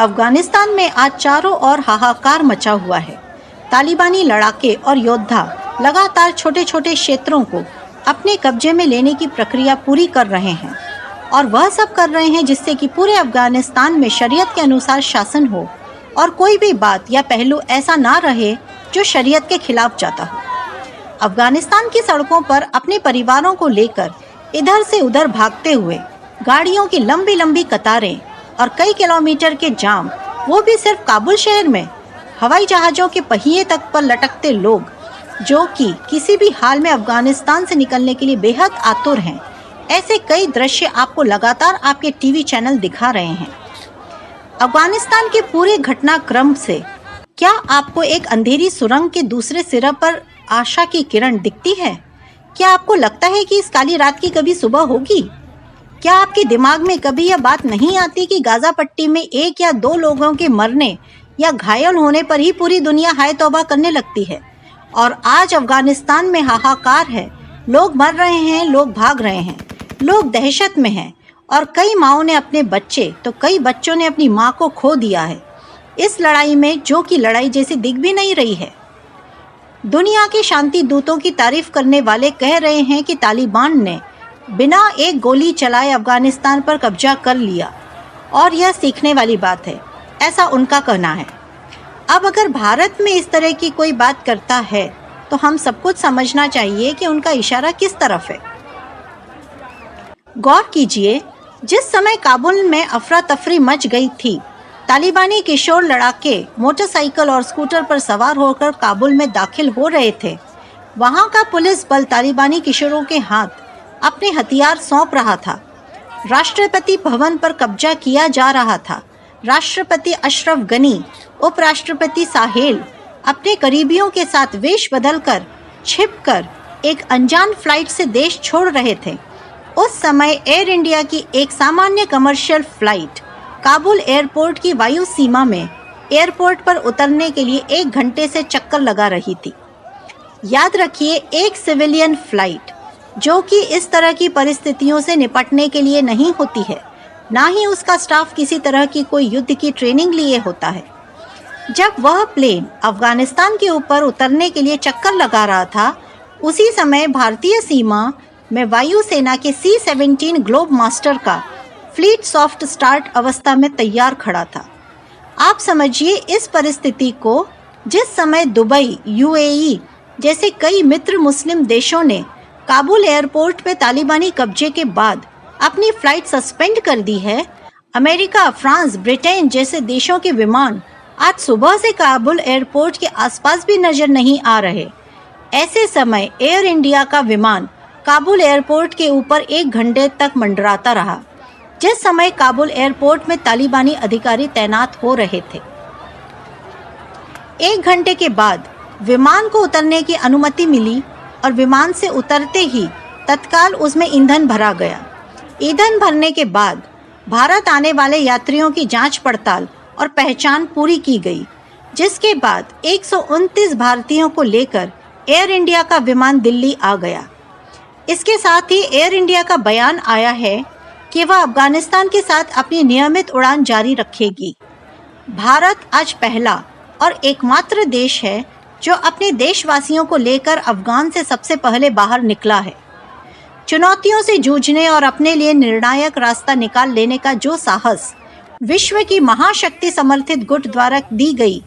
अफगानिस्तान में आज चारों ओर हाहाकार मचा हुआ है। तालिबानी लड़ाके और योद्धा लगातार छोटे छोटे क्षेत्रों को अपने कब्जे में लेने की प्रक्रिया पूरी कर रहे हैं और वह सब कर रहे हैं जिससे कि पूरे अफगानिस्तान में शरीयत के अनुसार शासन हो और कोई भी बात या पहलू ऐसा ना रहे जो शरीयत के खिलाफ जाता हो। अफगानिस्तान की सड़कों पर अपने परिवारों को लेकर इधर से उधर भागते हुए गाड़ियों की लंबी लंबी कतारें और कई किलोमीटर के जाम, वो भी सिर्फ काबुल शहर में। हवाई जहाज़ों के पहिए तक पर लटकते लोग जो कि किसी भी हाल में अफगानिस्तान से निकलने के लिए बेहद आतुर हैं। ऐसे कई दृश्य आपको लगातार आपके टीवी चैनल दिखा रहे हैं। अफगानिस्तान के पूरे घटनाक्रम से क्या आपको एक अंधेरी सुरंग के दूसरे सिरे पर आशा की किरण दिखती है? क्या आपको लगता है कि इस काली रात की कभी सुबह होगी? क्या आपके दिमाग में कभी यह बात नहीं आती कि गाजा पट्टी में एक या दो लोगों के मरने या घायल होने पर ही पूरी दुनिया हाय तौबा करने लगती है? और आज अफगानिस्तान में हाहाकार है। लोग मर रहे हैं, लोग भाग रहे हैं, लोग दहशत में हैं और कई माँओं ने अपने बच्चे तो कई बच्चों ने अपनी माँ को खो दिया है इस लड़ाई में, जो कि लड़ाई जैसी दिख भी नहीं रही है। दुनिया के शांति दूतों की तारीफ करने वाले कह रहे हैं कि तालिबान ने बिना एक गोली चलाए अफगानिस्तान पर कब्जा कर लिया और यह सीखने वाली बात है, ऐसा उनका कहना है। अब अगर भारत में इस तरह की कोई बात करता है तो हम सब कुछ समझना चाहिए कि उनका इशारा किस तरफ है। गौर कीजिए, जिस समय काबुल में अफरा तफरी मच गई थी, तालिबानी किशोर लड़ाके मोटरसाइकिल और स्कूटर पर सवार होकर काबुल में दाखिल हो रहे थे। वहां का पुलिस बल तालिबानी किशोरों के हाथ अपने हथियार सौंप रहा था। राष्ट्रपति भवन पर कब्जा किया जा रहा था। राष्ट्रपति अशरफ गनी, उपराष्ट्रपति साहेल अपने करीबियों के साथ वेश बदलकर छिपकर एक अनजान फ्लाइट से देश छोड़ रहे थे। उस समय एयर इंडिया की एक सामान्य कमर्शियल फ्लाइट काबुल एयरपोर्ट की वायु सीमा में एयरपोर्ट पर उतरने के लिए 1 घंटे से चक्कर लगा रही थी। याद रखिए, एक सिविलियन फ्लाइट जो कि इस तरह की परिस्थितियों से निपटने के लिए नहीं होती है, ना ही उसका स्टाफ किसी तरह की कोई युद्ध की ट्रेनिंग लिए होता है। जब वह प्लेन अफगानिस्तान के ऊपर उतरने के लिए चक्कर लगा रहा था, उसी समय भारतीय सीमा में वायुसेना के C-17 ग्लोब मास्टर का फ्लीट सॉफ्ट स्टार्ट अवस्था में तैयार खड़ा था। आप समझिए इस परिस्थिति को, जिस समय दुबई, UAE जैसे कई मित्र मुस्लिम देशों ने काबुल एयरपोर्ट पे तालिबानी कब्जे के बाद अपनी फ्लाइट सस्पेंड कर दी है। अमेरिका, फ्रांस, ब्रिटेन जैसे देशों के विमान आज सुबह से काबुल एयरपोर्ट के आसपास भी नजर नहीं आ रहे। ऐसे समय एयर इंडिया का विमान काबुल एयरपोर्ट के ऊपर 1 घंटे तक मंडराता रहा, जिस समय काबुल एयरपोर्ट में तालिबानी अधिकारी तैनात हो रहे थे। 1 घंटे के बाद विमान को उतरने की अनुमति मिली और विमान से उतरते ही तत्काल उसमें ईंधन भरा गया। ईंधन भरने के बाद भारत आने वाले यात्रियों की जांच पड़ताल और पहचान पूरी की गई, जिसके बाद 129 भारतीयों को लेकर एयर इंडिया का विमान दिल्ली आ गया। इसके साथ ही एयर इंडिया का बयान आया है कि वह अफगानिस्तान के साथ अपनी नियमित उड़ान जारी रखेगी। भारत आज पहला और एकमात्र देश है जो अपने देशवासियों को लेकर अफगान से सबसे पहले बाहर निकला है। चुनौतियों से जूझने और अपने लिए निर्णायक रास्ता निकाल लेने का जो साहस विश्व की महाशक्ति समर्थित गुट द्वारा दी गई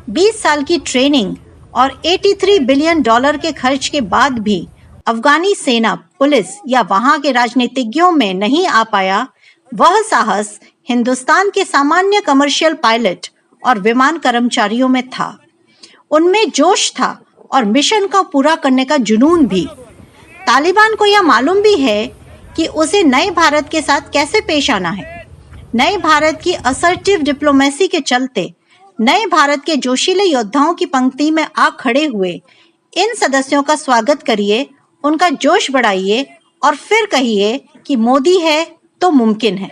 20 साल की ट्रेनिंग और $83 बिलियन के खर्च के बाद भी अफगानी सेना, पुलिस या वहां के राजनीतिज्ञों में नहीं आ पाया, वह साहस हिंदुस्तान के सामान्य कमर्शियल पायलट और विमान कर्मचारियों में था। उनमें जोश था और मिशन को पूरा करने का जुनून भी। तालिबान को यह मालूम भी है कि उसे नए भारत के साथ कैसे पेश आना है। नए भारत की असर्टिव डिप्लोमेसी के चलते नए भारत के जोशीले योद्धाओं की पंक्ति में आ खड़े हुए इन सदस्यों का स्वागत करिए, उनका जोश बढ़ाइए और फिर कहिए कि मोदी है तो मुमकिन है।